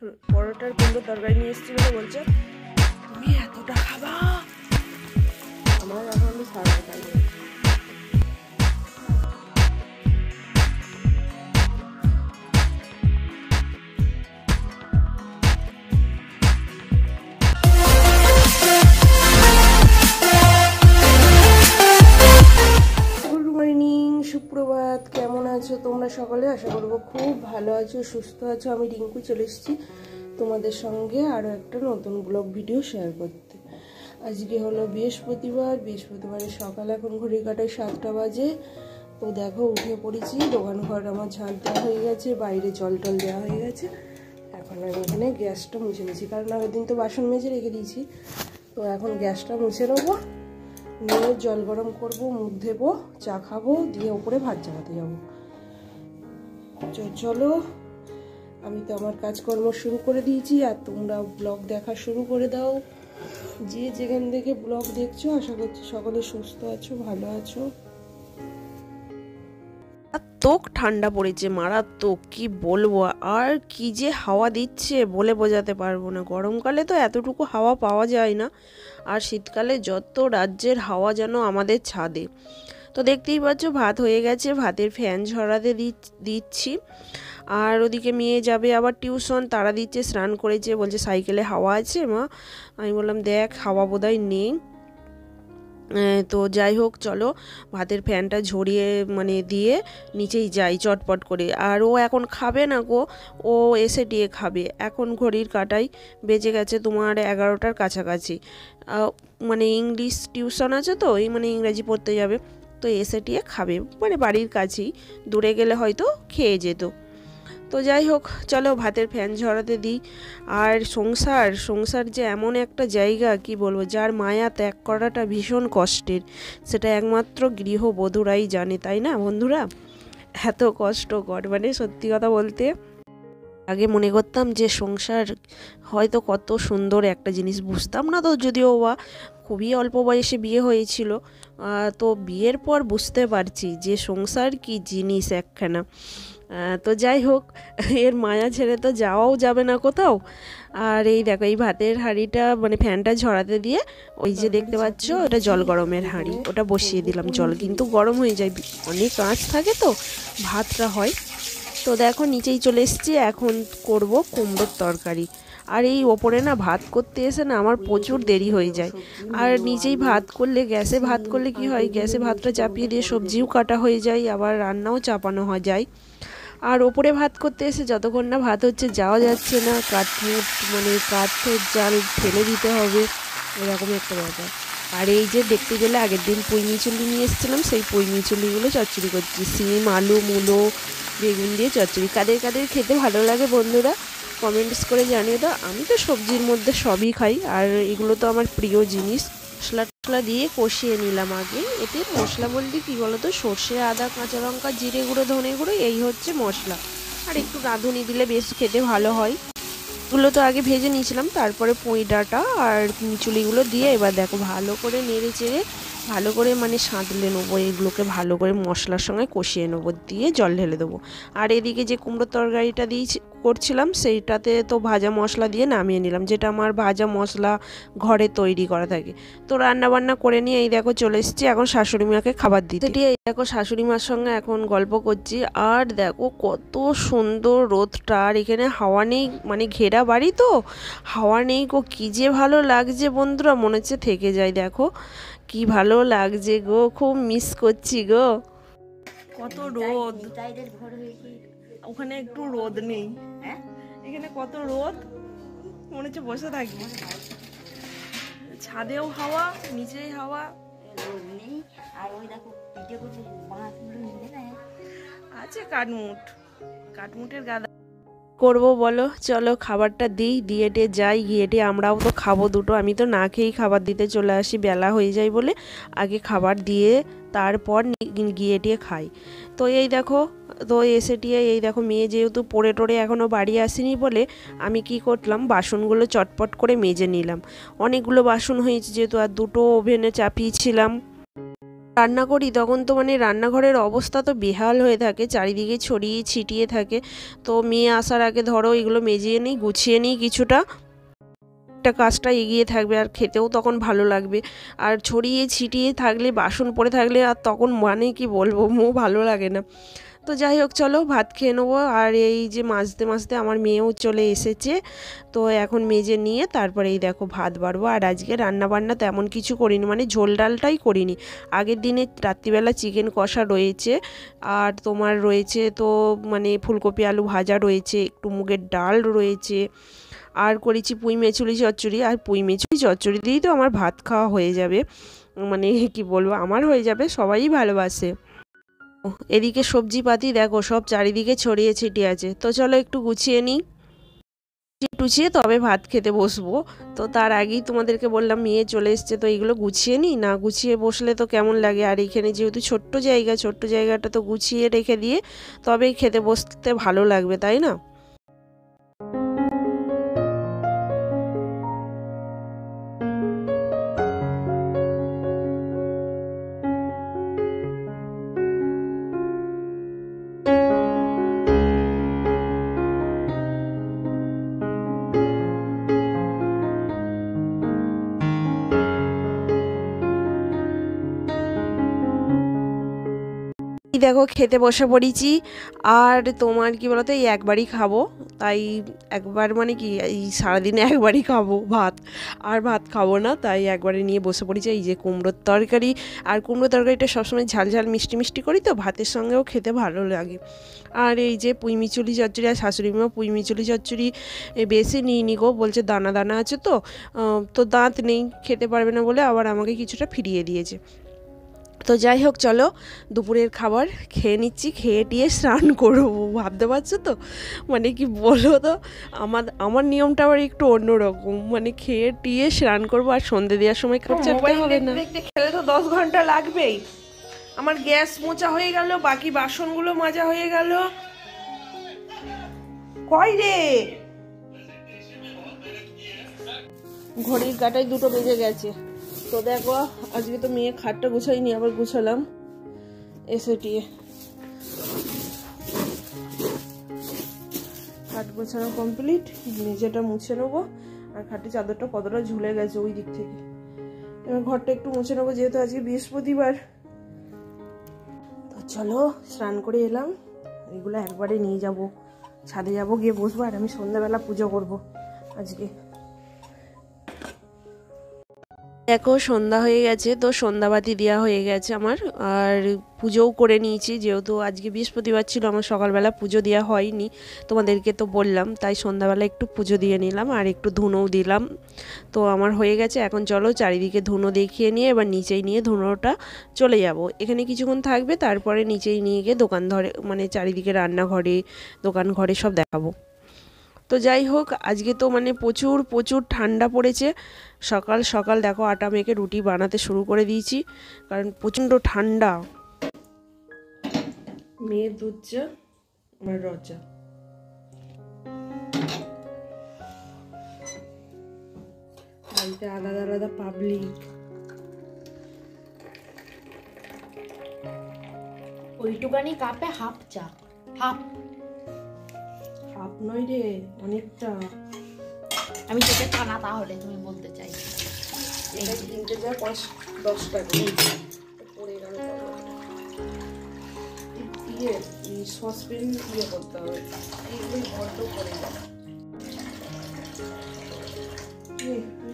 পরোটার কুমড়োর তরকারি নিয়ে এসেছি বলে বলছে তুমি এতটা খাবা। আমার এখন আমি সারা খাই। সুপ্রভাত, কেমন আছো তোমরা সকলে? আশা করবো খুব ভালো আছো, সুস্থ আছো। আমি রিঙ্কু চলে এসেছি তোমাদের সঙ্গে আরও একটা নতুন ব্লগ ভিডিও শেয়ার করতে। আজকে হলো বৃহস্পতিবারের সকাল, এখন ঘড়ি কাটায় 7টা বাজে। তো দেখো উঠে পড়েছি, দোকান ঘর আমার ঝাঁট দেওয়া হয়ে গেছে, বাইরে জল টল দেওয়া হয়ে গেছে। এখন আমি এখানে গ্যাসটা মুছে নিয়েছি, কারণ আগের দিন তো বাসন মেজে রেখে দিয়েছি। তো এখন গ্যাসটা মুছে নেবো, নিয়ে জল গরম করবো, মুখ ধেবো, চা খাবো, দিয়ে ওপরে ভাত চাপাতে যাবো। চলো, আমি তো আমার কাজকর্ম শুরু করে দিয়েছি, আর তোমরা ব্লগ দেখা শুরু করে দাও। যে যেখান থেকে ব্লগ দেখছো, আশা করছি সকলে সুস্থ আছো, ভালো আছো। মারাত্মক ঠান্ডা পড়েছে, মারাত্মক, কি বলবো। আর কি যে হাওয়া দিচ্ছে বলে বোঝাতে পারবো না। গরমকালে তো এতটুকু হাওয়া পাওয়া যায় না, আর শীতকালে যত রাজ্যের হাওয়া যেন আমাদের ছাদে। তো দেখতেই পাচ্ছ ভাত হয়ে গেছে, ভাতের ফ্যান ঝরাতে দিচ্ছি। আর ওদিকে মেয়ে যাবে আবার টিউশন, তারা দিচ্ছে, স্নান করেছে, বলছে সাইকেলে হাওয়া আছে মা। আমি বললাম দেখ হাওয়া বোধহয় নেই। তো যাই হোক, চলো ভাতের ফ্যানটা ঝরিয়ে দিয়ে নিচেই যাই চটপট করে। আর ও এখন খাবে না গো, ও এসে দিয়ে খাবে। এখন ঘড়ির কাটাই বেজে গেছে তোমার 11টার কাছাকাছি। ইংলিশ টিউশন আছে তো, ইংরাজি পড়তে যাবে। তো এসে দিয়ে খাবে, বাড়ির কাছেই, দূরে গেলে হয়তো খেয়ে যেত। তো যাই হোক, চলো ভাতের ফ্যান ঝরাতে দিই। আর সংসার যে এমন একটা জায়গা, কি বলবো, যার মায়া ত্যাগ করাটা ভীষণ কষ্টের, সেটা একমাত্র গৃহবধূরাই জানে, তাই না বন্ধুরা? এত কষ্টকর, সত্যি কথা বলতে। আগে মনে করতাম যে সংসার হয়তো কত সুন্দর একটা জিনিস, বুঝতাম না তো, যদিও বা খুবই অল্প বয়সে বিয়ে হয়েছিল। তো বিয়ের পর বুঝতে পারছি যে সংসার কি জিনিস একখানা। তো যাই হোক, এর মায়া ছেড়ে তো যাওয়াও যাবে না কোথাও। আর এই দেখো, এই ভাতের হাঁড়িটা ফ্যানটা ঝরাতে দিয়ে, ওই যে দেখতে পাচ্ছ, ওটা জল গরমের হাঁড়ি, ওটা বসিয়ে দিলাম। জল কিন্তু গরম হয়ে যায়, অনেক আঁচ থাকে তো ভাতটা হয়। তো দেখো নিচেই চলে এসেছি, এখন করব কুমড়োর তরকারি। আর এই ওপরে না ভাত করতে এসে না আমার প্রচুর দেরি হয়ে যায়। আর নিচেই ভাত করলে, গ্যাসে ভাত করলে কি হয়, গ্যাসে ভাতটা চাপিয়ে দিয়ে সবজিও কাটা হয়ে যায়, আবার রান্নাও চাপানো হয়ে যায়। আর ওপরে ভাত করতে এসে যতক্ষণ না ভাত হচ্ছে যাওয়া যাচ্ছে না, কাঠের জাল ফেলে দিতে হবে, এরকম একটা ব্যাপার। আর এই যে দেখতে গেলে আগের দিন পুঁই মিচুলি নিয়ে এসেছিলাম, সেই পুঁই মিচুলিগুলো চচ্চড়ি করছি, সিম আলু মূলো বেগুন দিয়ে চচ্চড়ি। কাদের কাদের খেতে ভালো লাগে বন্ধুরা কমেন্টস করে জানিয়ে দাও। আমি তো সবজির মধ্যে সবই খাই, আর এগুলো তো আমার প্রিয় জিনিস। মশলা দিয়ে কষিয়ে নিলাম আগে। এতে মশলা বলতে কী বলতো, সর্ষে, আদা, কাঁচা লঙ্কা, জিরে গুঁড়ো, ধনে গুঁড়ো, এই হচ্ছে মশলা। আর একটু রাঁধুনি দিলে বেশ খেতে ভালো হয়। এগুলো তো আগে ভেজে নিয়েছিলাম, তারপরে পুঁই ডাঁটা আর মিচুলিগুলো দিয়ে এবার দেখো ভালো করে নেড়ে চেড়ে ভালো করে সাঁতলে নেবো। এগুলোকে ভালো করে মশলার সঙ্গে কষিয়ে নেবো, দিয়ে জল ঢেলে দেবো। আর এদিকে যে কুমড়োর তরকারিটা করছিলাম, সেইটাতে তো ভাজা মশলা দিয়ে নামিয়ে নিলাম, যেটা আমার ভাজা মশলা ঘরে তৈরি করা থাকে। তো রান্নাবান্না করে নিয়ে এই দেখো চলে এসেছি এখন শাশুড়ি মাকে খাবার দিতে। এই দেখো শাশুড়ি মার সঙ্গে এখন গল্প করছি। আর দেখো কত সুন্দর রোদটা, আর এখানে হাওয়া নেই, ঘেরা বাড়ি তো হাওয়া নেই গো, কি যে ভালো লাগছে বন্ধুরা, মনে হচ্ছে থেকে যায়। দেখো কি ভালো লাগছে গো, খুব মিস করছি গো। কত রোদ, ওখানে একটু রোদ নেই, এখানে কত রোদ, মনে হচ্ছে বসে থাকি। ছাদেও হাওয়া, নিচেই হাওয়া। আছে কাঠমুটের গাদা। করবো বলো, চলো খাবারটা দিই, দিয়ে যাই, গিয়ে আমরাও তো খাবো দুটো। আমি তো না খেয়েই খাবার দিতে চলে আসি, বেলা হয়ে যায় বলে আগে খাবার দিয়ে তারপর গিয়ে খাই। তো এই দেখো, তো এসে এই দেখো মেয়ে যেহেতু পড়ে টোরে এখনও বাড়ি আসেনি বলে আমি কি করলাম, বাসনগুলো চটপট করে মেজে নিলাম। অনেকগুলো বাসন হয়েছে যেহেতু, আর দুটো ওভেনে চাপিয়েছিলাম। রান্না করি তখন তো মানে রান্নাঘরের অবস্থা তো বেহাল হয়ে থাকে, চারিদিকে ছড়িয়ে ছিটিয়ে থাকে। তো মেয়ে আসার আগে ধরো এগুলো মেজিয়ে নিই, গুছিয়ে নিই কিছুটা, একটা কাজটা এগিয়ে থাকবে আর খেতেও তখন ভালো লাগবে। আর ছড়িয়ে ছিটিয়ে থাকলে, বাসন পড়ে থাকলে আর তখন মানে কি বলবো, ভালো লাগে না। তো যাই হোক, চলো ভাত খেয়ে নেবো। আর এই যে মাজতে মাজতে আমার মেয়েও চলে এসেছে, তো এখন মেজে নিয়ে তারপরে এই দেখো ভাত বাড়বো। আর আজকে রান্না বান্না তেমন কিছু করিনি, মানে ঝোল ডালটাই করিনি। আগের দিনে রাত্রিবেলা চিকেন কষা রয়েছে, আর তোমার রয়েছে তো মানে ফুলকপি আলু ভাজা রয়েছে, একটু মুগের ডাল রয়েছে, আর করেছি পুঁই মেচুলি চচ্চড়ি। আর পুঁই মেচুলি চচ্চড়ি দিয়েই তো আমার ভাত খাওয়া হয়ে যাবে, মানে কি বলবো, আমার হয়ে যাবে, সবাই ভালোবাসে। এদিকে সবজিপাতি দেখো সব চারিদিকে ছড়িয়ে ছিটিয়ে আছে। তো চলো একটু গুছিয়ে নিই, টুচিয়ে তবে ভাত খেতে বসবো। তো তার আগেই তোমাদেরকে বললাম মেয়ে চলে এসছে, তো এইগুলো গুছিয়ে নিই, না গুছিয়ে বসলে তো কেমন লাগে। আর এখানে যেহেতু ছোট্ট জায়গা, ছোট্ট জায়গাটা তো গুছিয়ে রেখে দিয়ে তবেই খেতে বসতে ভালো লাগবে, তাই না? এই দেখো খেতে বসে পড়েছি। আর তোমার কি বলতো, এই একবারই খাবো, তাই একবার মানে কি এই সারাদিনে একবারই খাবো ভাত, আর ভাত খাবো না, তাই একবারে নিয়ে বসে পড়েছি। এই যে কুমড়োর তরকারি, আর কুমড়ো তরকারিটা সবসময় ঝাল ঝাল মিষ্টি মিষ্টি করি, তো ভাতের সঙ্গেও খেতে ভালো লাগে। আর এই যে পুঁই মিচুলি চচ্চড়ি, আর শাশুড়ি মা পুঁই মিচুলি চচ্চড়ি বেশি নিয়ে গো, বলছে দানা দানা আছে তো, তো দাঁত নেই, খেতে পারবে না বলে আবার আমাকে কিছুটা ফিরিয়ে দিয়েছে। তো যাই হোক, চলো দুপুরের খাবার খেয়ে নিচ্ছি, খেয়ে টিয়ে স্নান করবো, ভাবতে পারছো তো, মানে কি বলো তো, আমার আমার নিয়মটা আবার একটু অন্যরকম, মানে খেয়ে টিয়ে স্নান করবো, আর সন্ধে দেওয়ার সময় মোবাইল হবে না, দেখতে খেলে তো 10 ঘন্টা লাগবেই। আমার গ্যাস মোছা হয়ে গেল, বাকি বাসনগুলো মাজা হয়ে গেল। কই রে, ঘড়ির কাঁটায় 2টো বেজে গেছে। তো দেখো আজকে তো মেয়ে খাটটা গুছাইনি, আবার গুছালাম এসে টিয়ে। খাট গোছানো কমপ্লিট, মেঝেটা মুছে নেবো, আর খাটের চাদরটা কতটা ঝুলে গেছে ওই দিক থেকে। এবার ঘরটা একটু মুছে নেবো, যেহেতু আজকে বৃহস্পতিবার। তো চলো স্নান করে এলাম, এগুলো একবারে নিয়ে যাব, ছাদে যাব, গিয়ে বসবো, আর আমি সন্ধ্যাবেলা পুজো করব আজকে। দেখো সন্ধ্যা হয়ে গেছে, তো সন্ধ্যাবাতি দেওয়া হয়ে গেছে আমার, আর পুজোও করে নিয়েছি, যেহেতু আজকে বৃহস্পতিবার ছিল, আমার সকালবেলা পুজো দেওয়া হয়নি, তোমাদেরকে তো বললাম, তাই সন্ধ্যাবেলা একটু পুজো দিয়ে নিলাম, আর একটু ধুনোও দিলাম। তো আমার হয়ে গেছে। এখন চলো চারিদিকে ধুনো দেখিয়ে নিয়ে এবার নিচেই নিয়ে ধুনোটা চলে যাব। এখানে কিছুক্ষণ থাকবে, তারপরে নিচেই নিয়ে গিয়ে দোকান ধরে, মানে চারিদিকে রান্নাঘরে দোকান ঘরে সব দেখাবো। তো যাই হোক, আজকে তো মানে প্রচুর প্রচুর ঠান্ডা পড়েছে। সকাল সকাল দেখো আটা মেখে রুটি বানাতে শুরু করে দিয়েছি, কারণ প্রচণ্ড ঠান্ডা। মেয়ের দুধ চা, আমার রচা। বাড়িতে আলাদা আলাদা পাবলিক। ওইটুকানি কাপে হাফ চা, হাফ হাফ নয় রে, অনেকটা। আমি যেটা খানা তাহলে তুমি বলতে চাই এটা কিনতে যা 10 টাকা পড়ে গেল। ইয়ে সসপেন ইয়ে করতে হবে, এইগুলো বড্ড পড়ে গেল।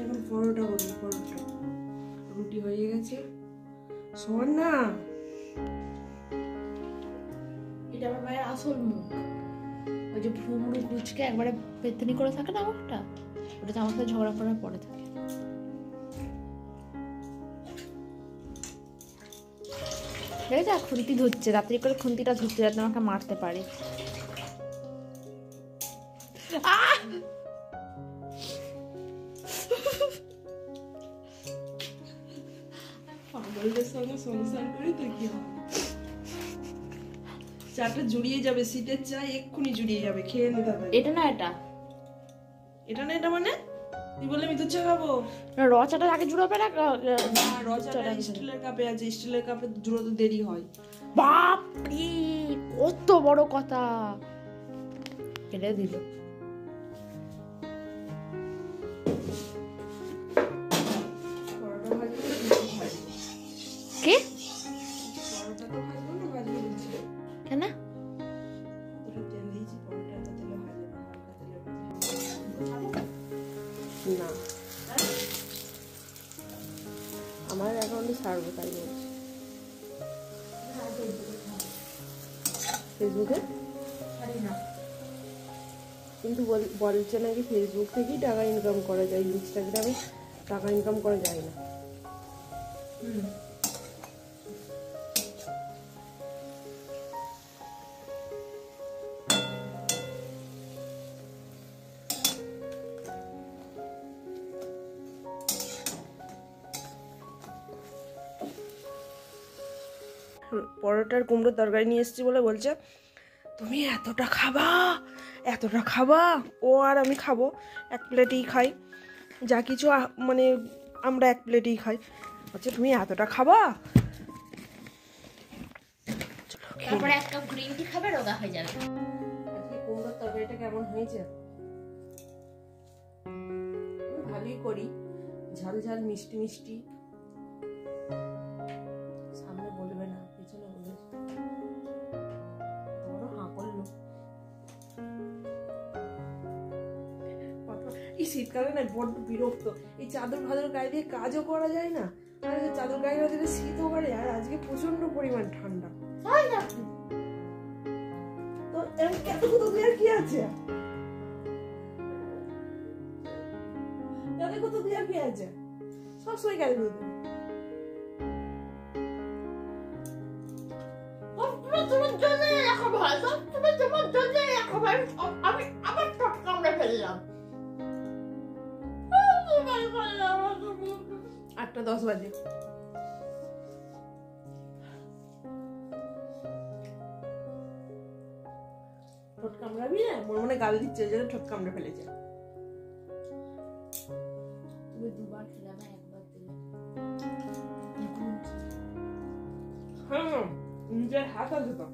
এখন পরোটা করবো, পরোটা রুটি হয়ে গেছে। শোন না, এটা আমার মায়ের আসল মুখ, ওই যে ভুমরু গুচকে একবারে পেতনি করে থাকে না ওটা, ওটা আমার সাথে ঝগড়া করার পরে থাকে। দেখেছো খুন্তি ধরছে, রাত্রি করে খুন্তিটা ধরতে যাতে আমাকে মারতে পারে। পাগলদের সঙ্গে সংসার করি তো কি হবে, চাটা জুড়িয়ে যাবে, শীতের চা এক্ষুনি জুড়িয়ে যাবে, খেয়ে নিতে হবে। এটা না এটা, এটা না এটা মানে তুই বললে আমি দুধ চা খাবো। র চাটা আগে জুড়াবে না রচাটা স্টিলের কাপে আছে, স্টিলের কাপে জুড়োতে দেরি হয়। বাপরে কত বড় কথা কেটে দিল। পরোটা ভাজবো না লুচি ভাজবো? কে পরোটা তো ভাজবো না, ভাজবো লুচি। কেন দুটো তেল দিয়েছি, পরোটা এত তেলে ভাজবো না, হালকা তেলে ভাজবো। না আমার অ্যাকাউন্টে ছাড়বো, তাই বলছি। ফেসবুকে কিন্তু বলছে নাকি ফেসবুক থেকেই টাকা ইনকাম করা যায়, ইনস্টাগ্রামে টাকা ইনকাম করা যায় না। পরোটার কুমড়োর তরকারি নিয়ে এসেছি বলে বলছে তুমি এতটা খাবা, এতটা খাবা। ও আর আমি খাবো, এক প্লেটেই খাই, যা কিছু মানে আমরা এক প্লেটেই খাই। বলছে তুমি এতটা খাবা। তারপরে এক কাপ গ্রিন টি খাবে, রোগা হয়ে যাবে। আজকে কুমড়োর তরকারিটা কেমন হয়েছে? ভালোই করি, ঝাল ঝাল মিষ্টি মিষ্টি। সামনে বলবে না, পিছনে বলবে। বড় হাঁ করলো। এই শীতকালে না বড্ড বিরক্ত, এই চাদর ফাদর গায়ে দিয়ে কাজও করা যায় না, আর চাদর গায়ে দিলে শীতও করে। আর আজকে প্রচন্ড পরিমাণ ঠান্ডা। তো এমন কত কত দেওয়ার কি আছে? এত কত দেওয়ার কি আছে? সবসময় গায়ে ধুতে আমি আবার টক কামড়ে ফেললাম। 8:10 বাজে। ঠোঁট কামড়াবি না, মনে মনে গাল দিচ্ছে যেন ঠোঁট কামড়ে ফেলেছে। তুমি দুবার খেলে না, একবার দিলে। হ্যাঁ নিজের হাত আছে তো।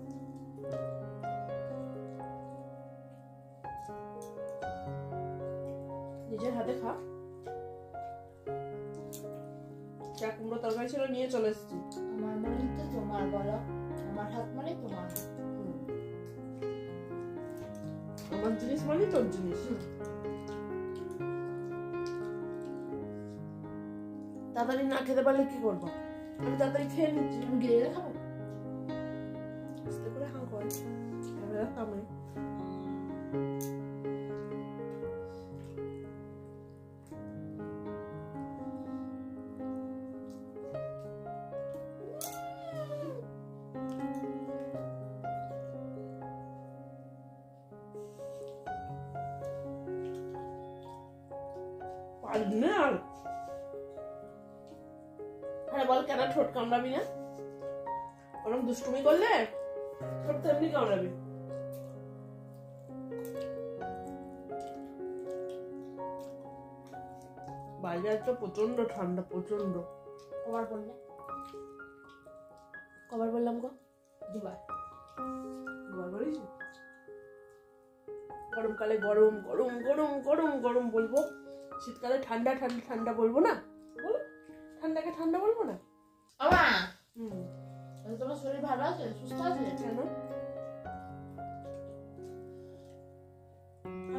নিজের হাতে খা। যা কুমড়ো তরকারি ছিল নিয়ে চলে এসেছি। আমার মানে তো তোমার, বলো আমার হাত মানে তোমার। আমার জিনিস মানে তোর জিনিস। তাড়াতাড়ি না খেতে পারলে কি করবো? আমি তাড়াতাড়ি খেয়ে নিচ্ছি। আমি গিয়ে খাবো। আস্তে করে হাঁ কর, ক্যামেরা সামনে। পারবি না আর? আরে বল কেন ঠোঁট কামড়াবি না? ওরকম দুষ্টুমি করলে ঠোঁট তো এমনি কামড়াবি। বাইরে একটা প্রচন্ড ঠান্ডা, প্রচন্ড। কবার বললে? কবার বললাম গো? দুবার। দুবার বলিস? গরমকালে গরম গরম গরম গরম গরম বলবো, শীতকালে ঠান্ডা ঠান্ডা ঠান্ডা বলবো না? বলো, ঠান্ডাকে ঠান্ডা বলবো না? আমা তোমার শরীর ভালো আছে, সুস্থ আছে? কেন?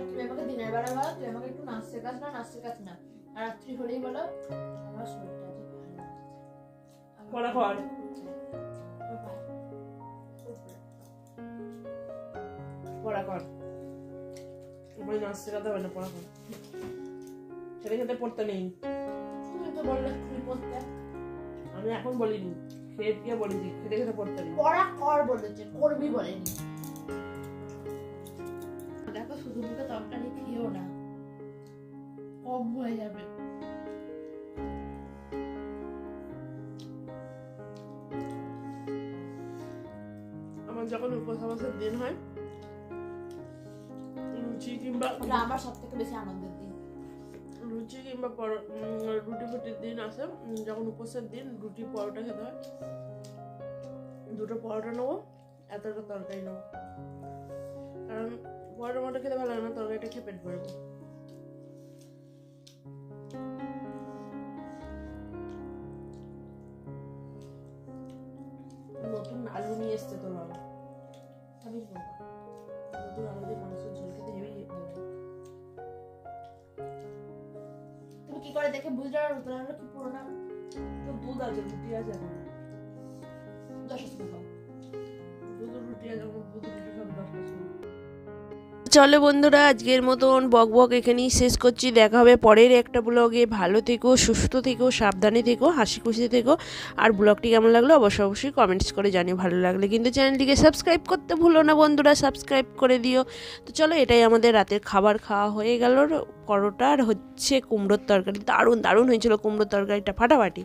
তুমি আমাকে দিনের বেলা বলো, তুই আমাকে একটু নাচ শেখাস না, নাচ শেখাস না। আর রাত্রি হলেই বলো আমার শরীরটা আজ ভালো। পড়া কর, পড়া কর। তোমায় নাচ শেখাতে হবে না, পড়া কর। খেতে খেতে পড়তে নেই। তুমি তো বললে তুমি পড়তে। আমি এখন বলিনি, খেয়ে দিয়ে বলেছি খেতে খেতে পড়তে নেই। পড়া কর বলেছে, করবি বলেনি। দেখো শুধু মুখে তরকারি খেয়েও না, কম হয়ে যাবে। আমার যখন উপবাসের দিন হয়, লুচি কিংবা ওটা আমার সব থেকে বেশি আনন্দের দিন। লুচি কিংবা রুটি ফুটির দিন আসে, যখন উপোসের দিন রুটি পরোটা খেতে হয়, দুটো পরোটা নেবো, এতটা তরকারি নেবো, কারণ পরোটা মতো খেতে ভালো লাগে না, তরকারিটা খেয়ে পেট ভরবো। নতুন আলু নিয়ে এসছে তোর বাবা, খাবিস বাবা? নতুন আলু দিয়ে মাংসের ঝোল খেতে হেবি ভালো লাগে। তুমি কি করে দেখে বুঝলে নতুন আলু কি পুরোনো? তো দুধ আছে, রুটি আছে, এখন 10 সময় খাও। দুধ রুটি আছে, দুধ রুটি সব 10টার সময়। চলো বন্ধুরা, আজকের মতন বক এখানেই শেষ করছি। দেখা হবে পরের একটা ব্লগে। ভালো থেকো, সুস্থ থেকো, সাবধানে থেকো, হাসি খুশি থেকো। আর ব্লগটি কেমন লাগলো অবশ্যই কমেন্টস করে জানিও। ভালো লাগলে কিন্তু চ্যানেলটিকে সাবস্ক্রাইব করতে ভুলো না বন্ধুরা, সাবস্ক্রাইব করে দিও। তো চলো, এটাই আমাদের রাতের খাবার খাওয়া হয়ে গেল। পরোটা আর হচ্ছে কুমড়োর তরকারি, দারুণ হয়েছিল কুমড়োর তরকারিটা, ফাটাফাটি।